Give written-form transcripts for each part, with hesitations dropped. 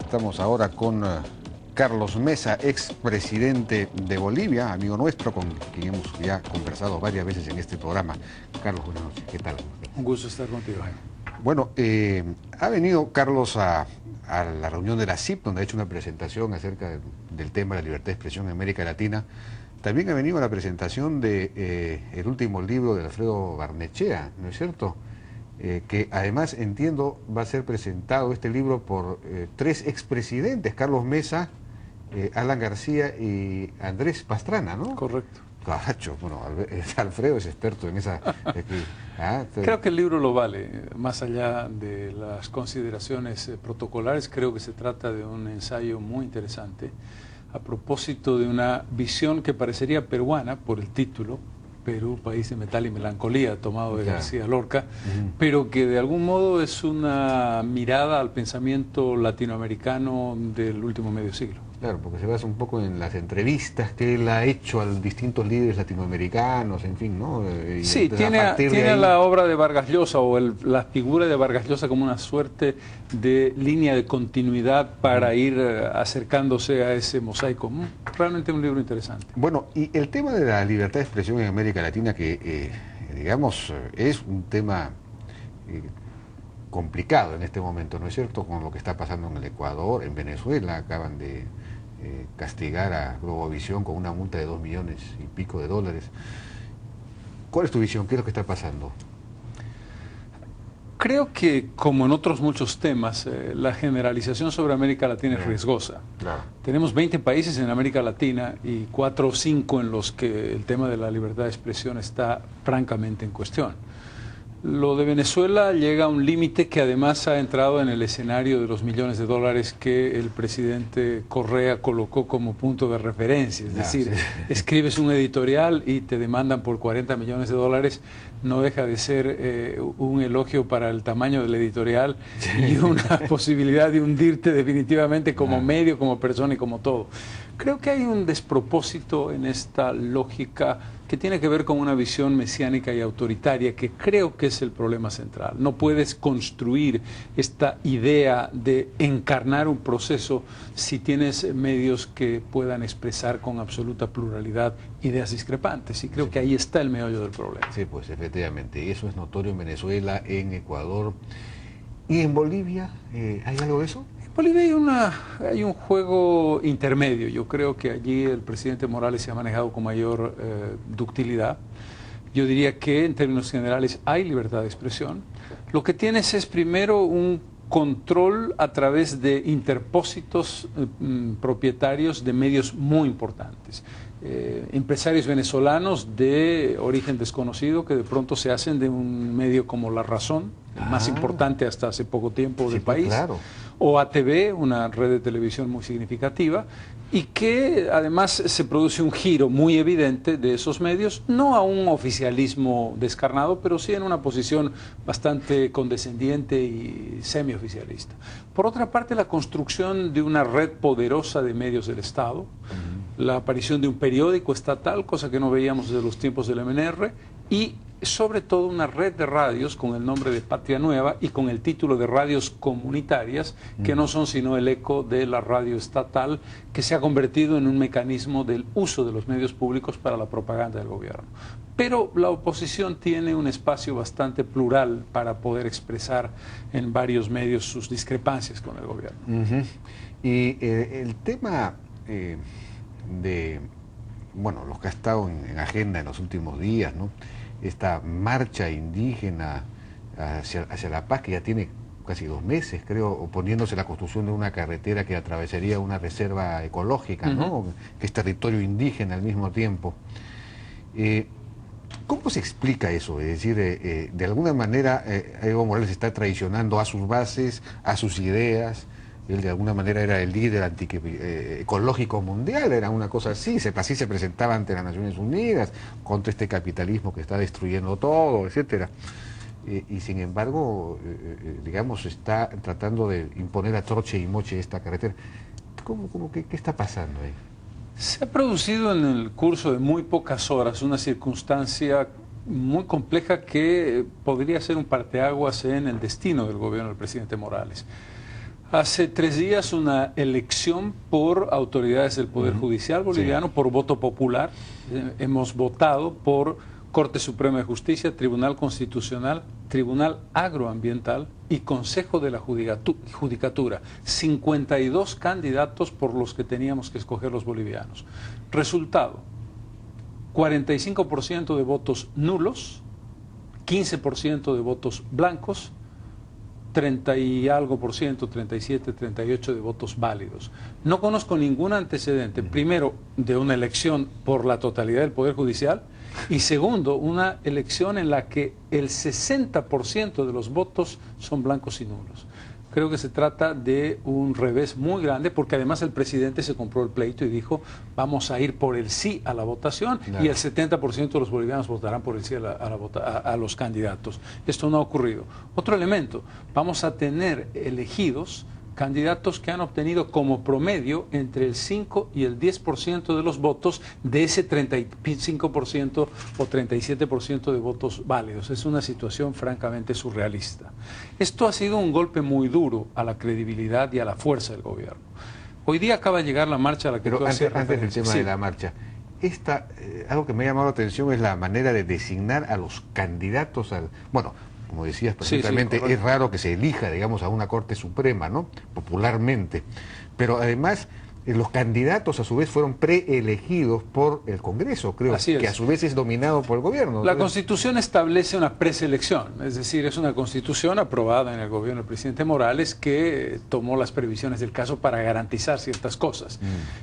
Estamos ahora con Carlos Mesa, expresidente de Bolivia, amigo nuestro, con quien hemos ya conversado varias veces en este programa. Carlos, buenas noches. ¿Qué tal? Un gusto estar contigo, Jaime. Bueno, ha venido Carlos a la reunión de la CIP, donde ha hecho una presentación acerca del tema de la libertad de expresión en América Latina. También ha venido a la presentación de el último libro de Alfredo Barnechea, ¿no es cierto? Que además, entiendo, va a ser presentado este libro por tres expresidentes, Carlos Mesa, Alan García y Andrés Pastrana, ¿no? Correcto. Cacho, bueno, Alfredo es experto en esa... Creo que el libro lo vale, más allá de las consideraciones protocolares. Creo que se trata de un ensayo muy interesante a propósito de una visión que parecería peruana por el título, Perú, país de metal y melancolía, tomado de García Lorca, pero que de algún modo es una mirada al pensamiento latinoamericano del último medio siglo. Claro, porque se basa un poco en las entrevistas que él ha hecho a distintos líderes latinoamericanos, en fin, ¿no? Sí, tiene la obra de Vargas Llosa o la figura de Vargas Llosa como una suerte de línea de continuidad para ir acercándose a ese mosaico. Realmente un libro interesante. Bueno, y el tema de la libertad de expresión en América Latina, que digamos es un tema complicado en este momento, ¿no es cierto? Con lo que está pasando en el Ecuador, en Venezuela, acaban de castigar a Globovisión con una multa de 2 millones y pico de dólares. ¿Cuál es tu visión? ¿Qué es lo que está pasando? Creo que, como en otros muchos temas, la generalización sobre América Latina es riesgosa. Claro. Tenemos 20 países en América Latina y 4 o 5 en los que el tema de la libertad de expresión está francamente en cuestión. Lo de Venezuela llega a un límite que además ha entrado en el escenario de los millones de dólares que el presidente Correa colocó como punto de referencia. Es decir, escribes un editorial y te demandan por 40 millones de dólares, no deja de ser un elogio para el tamaño del editorial y una posibilidad de hundirte definitivamente como medio, como persona y como todo. Creo que hay un despropósito en esta lógica que tiene que ver con una visión mesiánica y autoritaria, que creo que es el problema central. No puedes construir esta idea de encarnar un proceso si tienes medios que puedan expresar con absoluta pluralidad ideas discrepantes. Y creo que ahí está el meollo del problema. Sí, pues efectivamente. Y eso es notorio en Venezuela, en Ecuador. ¿Y en Bolivia hay algo de eso? En Bolivia hay un juego intermedio. Yo creo que allí el presidente Morales se ha manejado con mayor ductilidad. Yo diría que en términos generales hay libertad de expresión. Lo que tienes es primero un control a través de interpósitos propietarios de medios muy importantes. Empresarios venezolanos de origen desconocido que de pronto se hacen de un medio como La Razón, el más importante hasta hace poco tiempo del país, o ATV, una red de televisión muy significativa, y que además se produce un giro muy evidente de esos medios, no a un oficialismo descarnado, pero sí en una posición bastante condescendiente y semioficialista. Por otra parte, la construcción de una red poderosa de medios del Estado, la aparición de un periódico estatal, cosa que no veíamos desde los tiempos del MNR, y sobre todo una red de radios con el nombre de Patria Nueva y con el título de radios comunitarias, que no son sino el eco de la radio estatal, que se ha convertido en un mecanismo del uso de los medios públicos para la propaganda del gobierno. Pero la oposición tiene un espacio bastante plural para poder expresar en varios medios sus discrepancias con el gobierno. Y el tema de, bueno, los que ha estado en agenda en los últimos días, ¿no? Esta marcha indígena hacia la paz, que ya tiene casi 2 meses, creo, oponiéndose a la construcción de una carretera que atravesaría una reserva ecológica, ¿no? Que es territorio indígena al mismo tiempo. ¿Cómo se explica eso? Es decir, de alguna manera Evo Morales está traicionando a sus bases, a sus ideas. Él de alguna manera era el líder ecológico mundial, era una cosa así, así se presentaba ante las Naciones Unidas, contra este capitalismo que está destruyendo todo, etcétera. Y sin embargo, digamos, está tratando de imponer a troche y moche esta carretera. ¿Qué está pasando ahí? Se ha producido en el curso de muy pocas horas una circunstancia muy compleja que podría ser un parteaguas en el destino del gobierno del presidente Morales. Hace 3 días una elección por autoridades del Poder Judicial boliviano, sí, por voto popular. Hemos votado por Corte Suprema de Justicia, Tribunal Constitucional, Tribunal Agroambiental y Consejo de la Judicatura. 52 candidatos por los que teníamos que escoger los bolivianos. Resultado, 45% de votos nulos, 15% de votos blancos, 30 y algo por ciento, 37, 38 de votos válidos. No conozco ningún antecedente, primero, de una elección por la totalidad del Poder Judicial, y segundo, una elección en la que el 60% de los votos son blancos y nulos. Creo que se trata de un revés muy grande, porque además el presidente se compró el pleito y dijo, vamos a ir por el sí a la votación, claro, y el 70% de los bolivianos votarán por el sí a los candidatos. Esto no ha ocurrido. Otro elemento, vamos a tener elegidos candidatos que han obtenido como promedio entre el 5 y el 10% de los votos de ese 35% o 37% de votos válidos. Es una situación francamente surrealista. Esto ha sido un golpe muy duro a la credibilidad y a la fuerza del gobierno. Hoy día acaba de llegar la marcha a la que tú hacías referencia. Antes del tema de la marcha, algo que me ha llamado la atención es la manera de designar a los candidatos al... Bueno, como decías perfectamente, es raro que se elija, digamos, a una Corte Suprema, ¿no? Popularmente. Pero además, los candidatos a su vez fueron preelegidos por el Congreso, creo, que a su vez es dominado por el gobierno. La Constitución establece una preselección, es decir, es una Constitución aprobada en el gobierno del presidente Morales que tomó las previsiones del caso para garantizar ciertas cosas.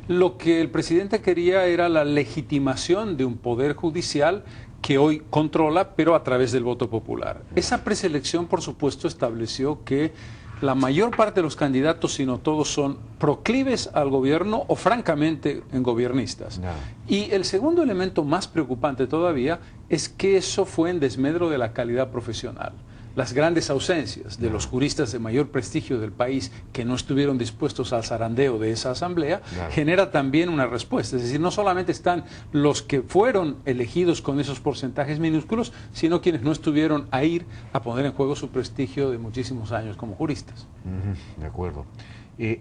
Lo que el presidente quería era la legitimación de un poder judicial que hoy controla, pero a través del voto popular. Esa preselección, por supuesto, estableció que la mayor parte de los candidatos, si no todos, son proclives al gobierno o francamente gobiernistas. No. Y el segundo elemento más preocupante todavía es que eso fue en desmedro de la calidad profesional. Las grandes ausencias de los juristas de mayor prestigio del país que no estuvieron dispuestos al zarandeo de esa asamblea, genera también una respuesta. Es decir, no solamente están los que fueron elegidos con esos porcentajes minúsculos, sino quienes no estuvieron a ir a poner en juego su prestigio de muchísimos años como juristas. De acuerdo.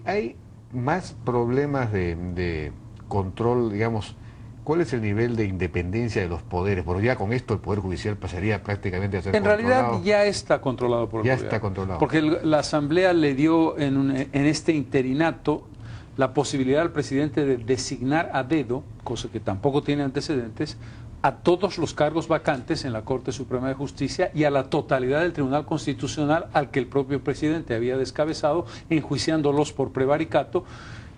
¿Hay más problemas de control, digamos? ¿Cuál es el nivel de independencia de los poderes? Porque ya con esto el Poder Judicial pasaría prácticamente a ser controlado. En realidad ya está controlado por el gobierno. Ya está controlado. Porque la Asamblea le dio en este interinato la posibilidad al presidente de designar a dedo, cosa que tampoco tiene antecedentes, a todos los cargos vacantes en la Corte Suprema de Justicia y a la totalidad del Tribunal Constitucional al que el propio presidente había descabezado, enjuiciándolos por prevaricato.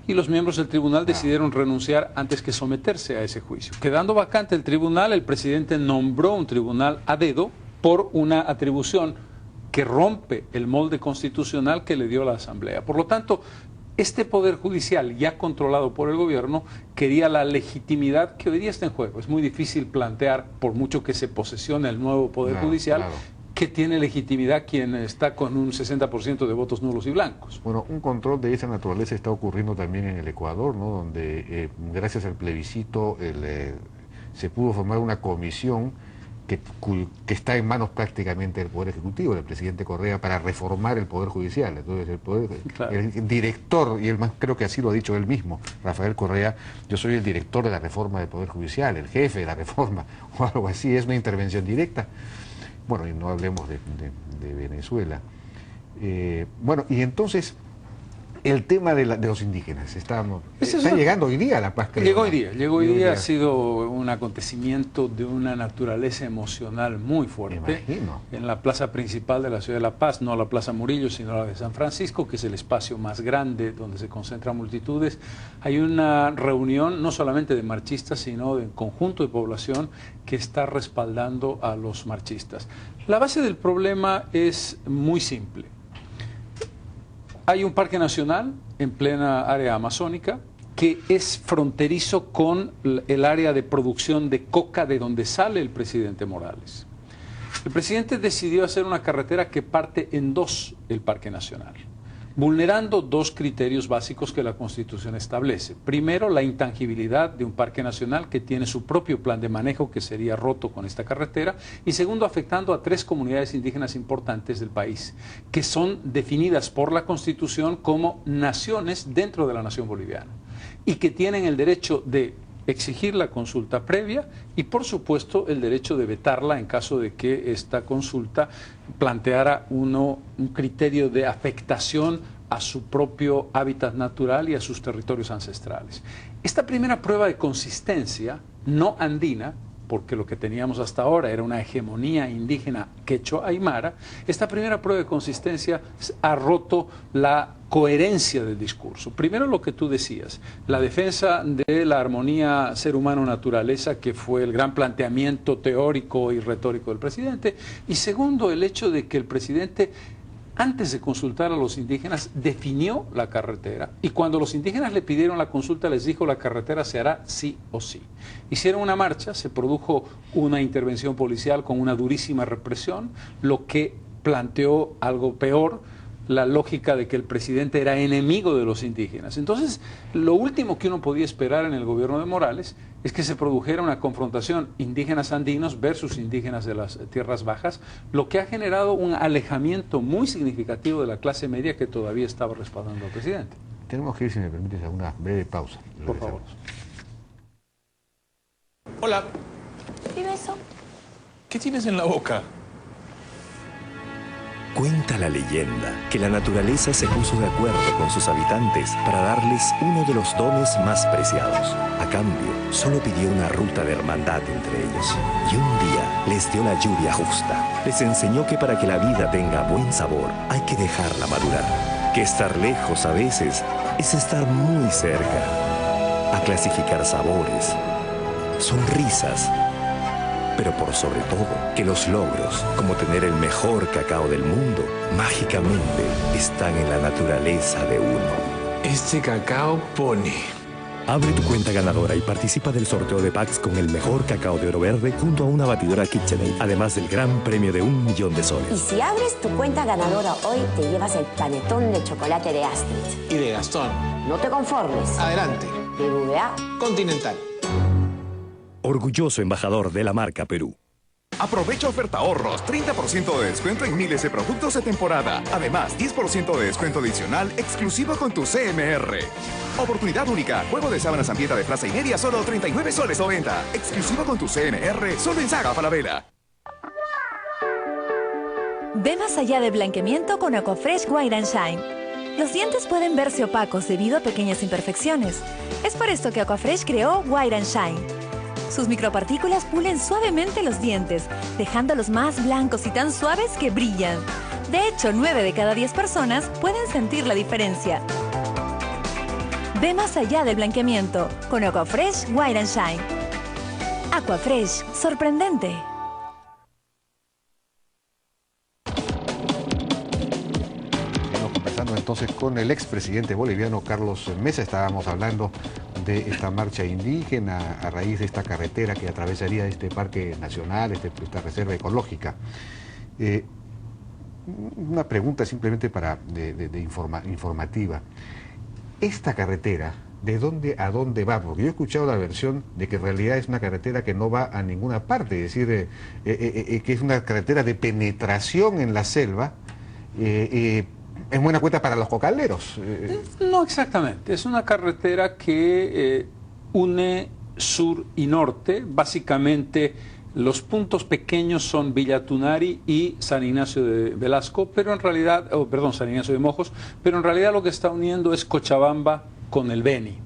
Y los miembros del tribunal decidieron renunciar antes que someterse a ese juicio. Quedando vacante el tribunal, el presidente nombró un tribunal a dedo por una atribución que rompe el molde constitucional que le dio la Asamblea. Por lo tanto, este Poder Judicial, ya controlado por el gobierno, quería la legitimidad que hoy día está en juego. Es muy difícil plantear, por mucho que se posesione el nuevo Poder Judicial, que tiene legitimidad quien está con un 60% de votos nulos y blancos. Bueno, un control de esa naturaleza está ocurriendo también en el Ecuador, ¿no? Donde gracias al plebiscito se pudo formar una comisión que está en manos prácticamente del Poder Ejecutivo, del presidente Correa, para reformar el Poder Judicial. Entonces el director, y creo que así lo ha dicho él mismo, Rafael Correa, yo soy el director de la reforma del Poder Judicial, el jefe de la reforma, o algo así, es una intervención directa. Bueno, y no hablemos de Venezuela. Bueno, y entonces, el tema de los indígenas, está llegando hoy día a La Paz, creo. Llegó hoy día, ha sido un acontecimiento de una naturaleza emocional muy fuerte. En la plaza principal de la ciudad de La Paz, no la Plaza Murillo, sino la de San Francisco, que es el espacio más grande donde se concentran multitudes. Hay una reunión no solamente de marchistas, sino de un conjunto de población que está respaldando a los marchistas. La base del problema es muy simple. Hay un parque nacional en plena área amazónica que es fronterizo con el área de producción de coca de donde sale el presidente Morales. El presidente decidió hacer una carretera que parte en dos el parque nacional. vulnerando dos criterios básicos que la Constitución establece. Primero, la intangibilidad de un parque nacional que tiene su propio plan de manejo que sería roto con esta carretera, y segundo, afectando a 3 comunidades indígenas importantes del país, que son definidas por la Constitución como naciones dentro de la nación boliviana y que tienen el derecho de exigir la consulta previa y, por supuesto, el derecho de vetarla en caso de que esta consulta planteara un criterio de afectación a su propio hábitat natural y a sus territorios ancestrales. Esta primera prueba de consistencia no andina, porque lo que teníamos hasta ahora era una hegemonía indígena quechua-aymara, esta primera prueba de consistencia ha roto la coherencia del discurso. Primero, lo que tú decías, la defensa de la armonía ser humano-naturaleza, que fue el gran planteamiento teórico y retórico del presidente, y segundo, el hecho de que el presidente, antes de consultar a los indígenas, definió la carretera, y cuando los indígenas le pidieron la consulta les dijo: la carretera se hará sí o sí. Hicieron una marcha, se produjo una intervención policial con una durísima represión, lo que planteó algo peor, la lógica de que el presidente era enemigo de los indígenas. Entonces, lo último que uno podía esperar en el gobierno de Morales es que se produjera una confrontación indígenas andinos versus indígenas de las tierras bajas, lo que ha generado un alejamiento muy significativo de la clase media que todavía estaba respaldando al presidente. Tenemos que ir, si me permites, a una breve pausa. Por favor. Hola, ¿Y beso? ¿qué tienes en la boca? Cuenta la leyenda que la naturaleza se puso de acuerdo con sus habitantes para darles uno de los dones más preciados. A cambio, solo pidió una ruta de hermandad entre ellos. Y un día les dio la lluvia justa. Les enseñó que para que la vida tenga buen sabor, hay que dejarla madurar. Que estar lejos a veces es estar muy cerca. A clasificar sabores, sonrisas, pero por sobre todo, que los logros, como tener el mejor cacao del mundo, mágicamente están en la naturaleza de uno. Este cacao pone. Abre tu cuenta ganadora y participa del sorteo de packs con el mejor cacao de oro verde junto a una batidora KitchenAid, además del gran premio de $1 millón. Y si abres tu cuenta ganadora hoy, te llevas el panetón de chocolate de Astrid. Y de Gastón. No te conformes. Adelante. BBVA. Continental. Orgulloso embajador de la marca Perú. Aprovecha oferta ahorros, 30% de descuento en miles de productos de temporada. Además, 10% de descuento adicional exclusivo con tu CMR. Oportunidad única. Juego de sábanas Ambienta de Plaza y Media, solo 39 soles 90. Exclusivo con tu CMR, solo en Saga Falabella. Ve más allá del blanqueamiento con Aquafresh White and Shine. Los dientes pueden verse opacos debido a pequeñas imperfecciones. Es por esto que Aquafresh creó White and Shine. Sus micropartículas pulen suavemente los dientes, dejándolos más blancos y tan suaves que brillan. De hecho, 9 de cada 10 personas pueden sentir la diferencia. Ve más allá del blanqueamiento con Aquafresh White and Shine. Aquafresh, sorprendente. Estamos conversando entonces con el expresidente boliviano Carlos Mesa. Estábamos hablando de esta marcha indígena a raíz de esta carretera que atravesaría este parque nacional, esta reserva ecológica. Una pregunta simplemente informativa. Esta carretera, ¿de dónde a dónde va? Porque yo he escuchado la versión de que en realidad es una carretera que no va a ninguna parte, es decir, que es una carretera de penetración en la selva. Es buena cuenta para los cocaleros. No exactamente, es una carretera que une sur y norte. Básicamente los puntos pequeños son Villa Tunari y San Ignacio de Velasco, pero en realidad, San Ignacio de Mojos, pero en realidad lo que está uniendo es Cochabamba con el Beni.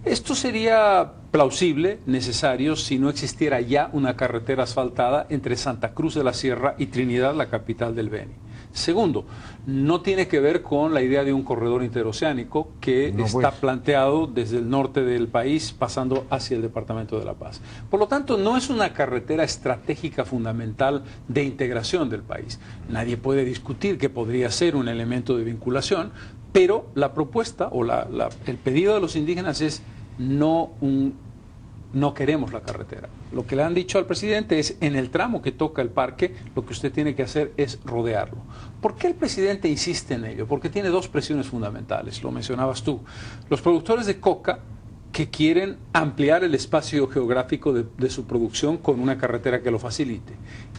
Esto sería plausible, necesario, si no existiera ya una carretera asfaltada entre Santa Cruz de la Sierra y Trinidad, la capital del Beni. Segundo, no tiene que ver con la idea de un corredor interoceánico que está planteado desde el norte del país pasando hacia el departamento de La Paz. Por lo tanto, no es una carretera estratégica fundamental de integración del país. Nadie puede discutir que podría ser un elemento de vinculación, pero la propuesta o el pedido de los indígenas es no un no queremos la carretera. Lo que le han dicho al presidente es, en el tramo que toca el parque, lo que usted tiene que hacer es rodearlo. ¿Por qué el presidente insiste en ello? Porque tiene dos presiones fundamentales, lo mencionabas tú. Los productores de coca, que quieren ampliar el espacio geográfico de su producción con una carretera que lo facilite.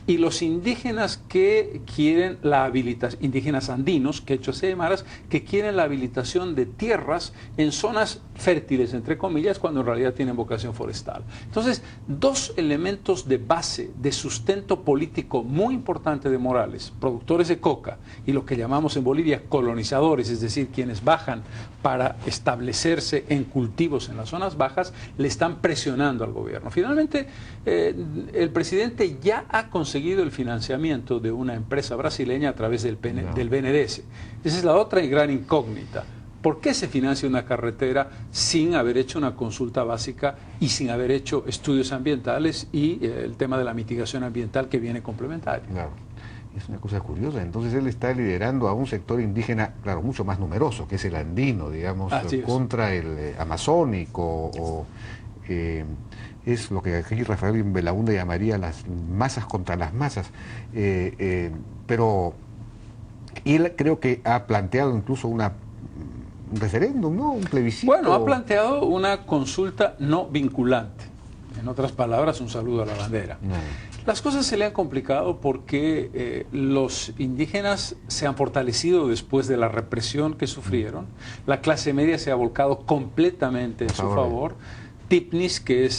Y los indígenas que quieren la habilitación, indígenas andinos, quechuas y aymaras, que quieren la habilitación de tierras en zonas fértiles, entre comillas, cuando en realidad tienen vocación forestal. Entonces, dos elementos de base, de sustento político muy importante de Morales, productores de coca y lo que llamamos en Bolivia colonizadores, es decir, quienes bajan para establecerse en cultivos en las zonas bajas, le están presionando al gobierno. Finalmente, el presidente ya ha conseguido el financiamiento de una empresa brasileña a través del BNDES. Esa es la otra y gran incógnita. ¿Por qué se financia una carretera sin haber hecho una consulta básica y sin haber hecho estudios ambientales y el tema de la mitigación ambiental que viene complementario? Claro. Es una cosa curiosa. Entonces él está liderando a un sector indígena, claro, mucho más numeroso, que es el andino, digamos, contra el amazónico, es lo que aquí Rafael Belaúnde llamaría las masas contra las masas. Pero él creo que ha planteado incluso un referéndum, ¿no? Un plebiscito. Bueno, ha planteado una consulta no vinculante. En otras palabras, un saludo a la bandera. Las cosas se le han complicado porque los indígenas se han fortalecido después de la represión que sufrieron. La clase media se ha volcado completamente en su favor. TIPNIS, que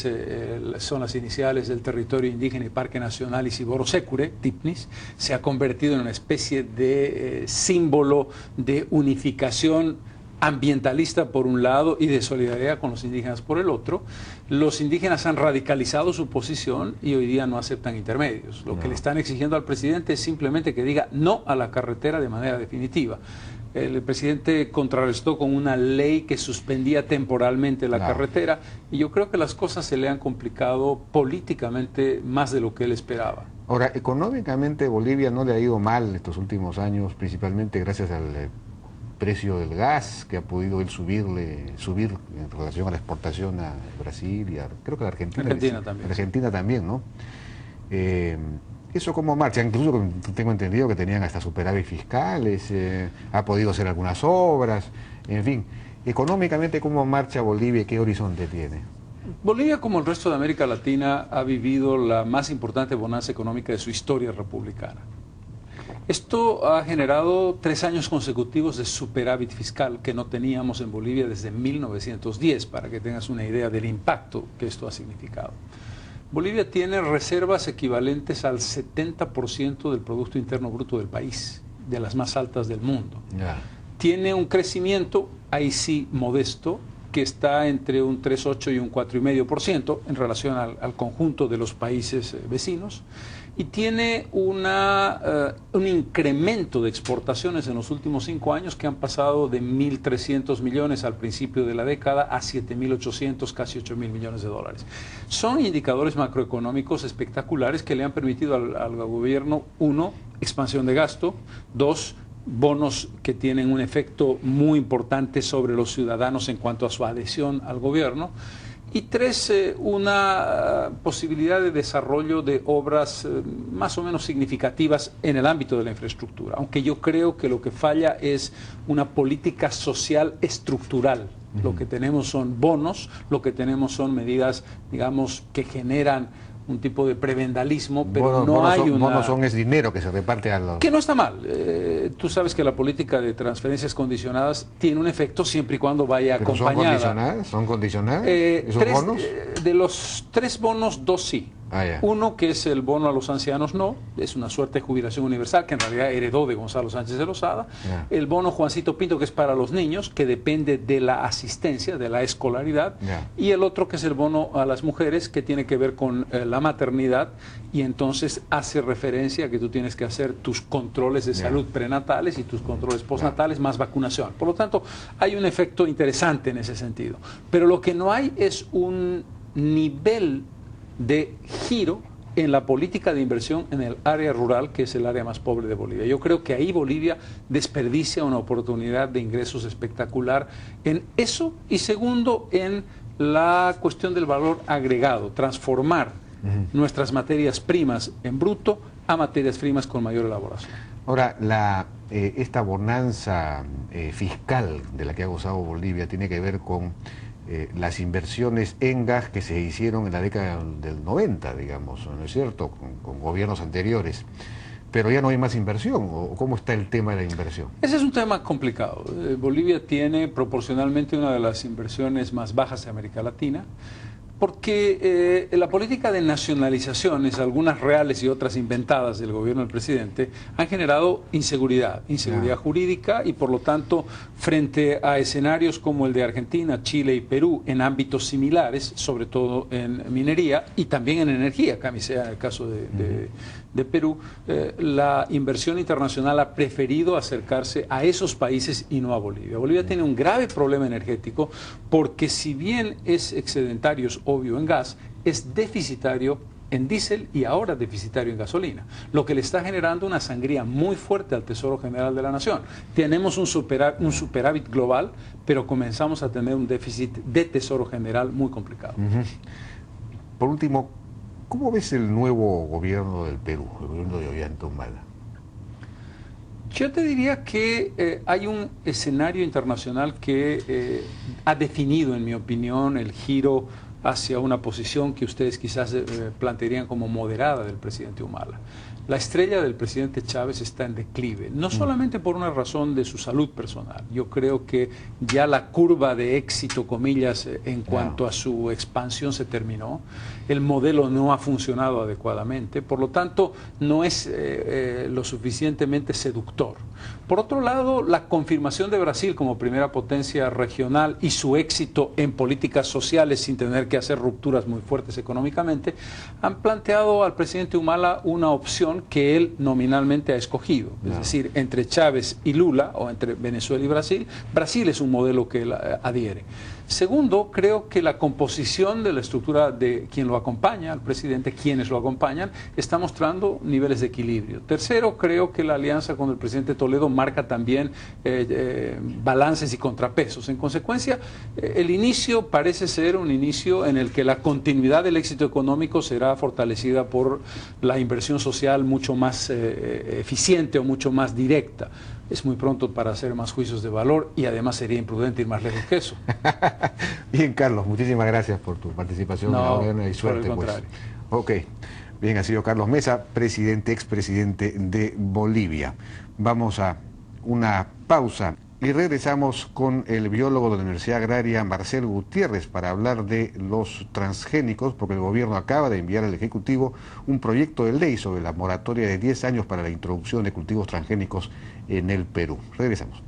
son las iniciales del Territorio Indígena y Parque Nacional Isiboro Secure, TIPNIS, se ha convertido en una especie de símbolo de unificación ambientalista por un lado y de solidaridad con los indígenas por el otro. Los indígenas han radicalizado su posición y hoy día no aceptan intermedios. Lo que le están exigiendo al presidente es simplemente que diga no a la carretera de manera definitiva. El presidente contrarrestó con una ley que suspendía temporalmente la carretera y yo creo que las cosas se le han complicado políticamente más de lo que él esperaba. Ahora, económicamente Bolivia no le ha ido mal estos últimos años, principalmente gracias al precio del gas, que ha podido él subir en relación a la exportación a Brasil y creo que a Argentina también. Argentina también, ¿no? ¿Eso cómo marcha? Incluso tengo entendido que tenían hasta superávit fiscales, ha podido hacer algunas obras, en fin. Económicamente, ¿cómo marcha Bolivia y qué horizonte tiene? Bolivia, como el resto de América Latina, ha vivido la más importante bonanza económica de su historia republicana. Esto ha generado 3 años consecutivos de superávit fiscal que no teníamos en Bolivia desde 1910, para que tengas una idea del impacto que esto ha significado. Bolivia tiene reservas equivalentes al 70% del Producto Interno Bruto del país, de las más altas del mundo. Tiene un crecimiento, ahí sí modesto, que está entre un 3,8 y un 4,5% en relación al conjunto de los países vecinos, y tiene un incremento de exportaciones en los últimos 5 años que han pasado de 1.300 millones al principio de la década a 7.800, casi 8.000 millones de dólares. Son indicadores macroeconómicos espectaculares que le han permitido al gobierno, 1, expansión de gasto, 2, bonos que tienen un efecto muy importante sobre los ciudadanos en cuanto a su adhesión al gobierno, y 3, una posibilidad de desarrollo de obras más o menos significativas en el ámbito de la infraestructura, aunque yo creo que lo que falla es una política social estructural. Lo que tenemos son bonos, lo que tenemos son medidas, digamos, que generan un tipo de prebendalismo, pero bonos es dinero que se reparte a los... Que no está mal. Tú sabes que la política de transferencias condicionadas tiene un efecto siempre y cuando vaya acompañada. ¿Son condicionadas esos bonos? De los 3 bonos, 2 sí. Uno, que es el bono a los ancianos, no, es una suerte de jubilación universal que en realidad heredó de Gonzalo Sánchez de Lozada. El bono Juancito Pinto, que es para los niños, que depende de la asistencia, de la escolaridad. Y el otro, que es el bono a las mujeres, que tiene que ver con la maternidad, y entonces hace referencia a que tú tienes que hacer tus controles de salud prenatales y tus controles postnatales más vacunación. Por lo tanto, hay un efecto interesante en ese sentido. Pero lo que no hay es un nivel de giro en la política de inversión en el área rural, que es el área más pobre de Bolivia. Yo creo que ahí Bolivia desperdicia una oportunidad de ingresos espectacular en eso, y segundo, en la cuestión del valor agregado, transformar nuestras materias primas en bruto a materias primas con mayor elaboración. Ahora, esta bonanza fiscal de la que ha gozado Bolivia tiene que ver con las inversiones en gas que se hicieron en la década del 90, digamos, ¿no es cierto?, con gobiernos anteriores. Pero ya no hay más inversión, ¿o cómo está el tema de la inversión? Ese es un tema complicado. Bolivia tiene proporcionalmente una de las inversiones más bajas de América Latina, porque la política de nacionalizaciones, algunas reales y otras inventadas del gobierno del presidente, han generado inseguridad jurídica, y por lo tanto, frente a escenarios como el de Argentina, Chile y Perú, en ámbitos similares, sobre todo en minería y también en energía, sea en el caso de Perú, la inversión internacional ha preferido acercarse a esos países y no a Bolivia. Bolivia tiene un grave problema energético porque, si bien es excedentario, es obvio, en gas, es deficitario en diésel y ahora deficitario en gasolina, lo que le está generando una sangría muy fuerte al Tesoro General de la Nación. Tenemos un superávit global, pero comenzamos a tener un déficit de Tesoro General muy complicado. Por último, ¿cómo ves el nuevo gobierno del Perú, el gobierno de Ollanta Humala? Yo te diría que hay un escenario internacional que ha definido, en mi opinión, el giro hacia una posición que ustedes quizás plantearían como moderada del presidente Humala. La estrella del presidente Chávez está en declive, no solamente por una razón de su salud personal. Yo creo que ya la curva de éxito, comillas, en cuanto a su expansión se terminó. El modelo no ha funcionado adecuadamente, por lo tanto no es lo suficientemente seductor. Por otro lado, la confirmación de Brasil como primera potencia regional y su éxito en políticas sociales sin tener que hacer rupturas muy fuertes económicamente, han planteado al presidente Humala una opción que él nominalmente ha escogido. Es decir, entre Chávez y Lula, o entre Venezuela y Brasil, Brasil es un modelo que él adhiere. Segundo, creo que la composición de la estructura de quien lo acompaña, al presidente, quienes lo acompañan, está mostrando niveles de equilibrio. Tercero, creo que la alianza con el presidente Toledo marca también balances y contrapesos. En consecuencia, el inicio parece ser un inicio en el que la continuidad del éxito económico será fortalecida por la inversión social mucho más eficiente o mucho más directa. Es muy pronto para hacer más juicios de valor y además sería imprudente ir más lejos que eso. Bien, Carlos, muchísimas gracias por tu participación. Y suerte, por el contrario. Ok, bien, ha sido Carlos Mesa, expresidente de Bolivia. Vamos a una pausa y regresamos con el biólogo de la Universidad Agraria, Marcel Gutiérrez, para hablar de los transgénicos, porque el gobierno acaba de enviar al Ejecutivo un proyecto de ley sobre la moratoria de 10 años para la introducción de cultivos transgénicos en el Perú. Regresamos.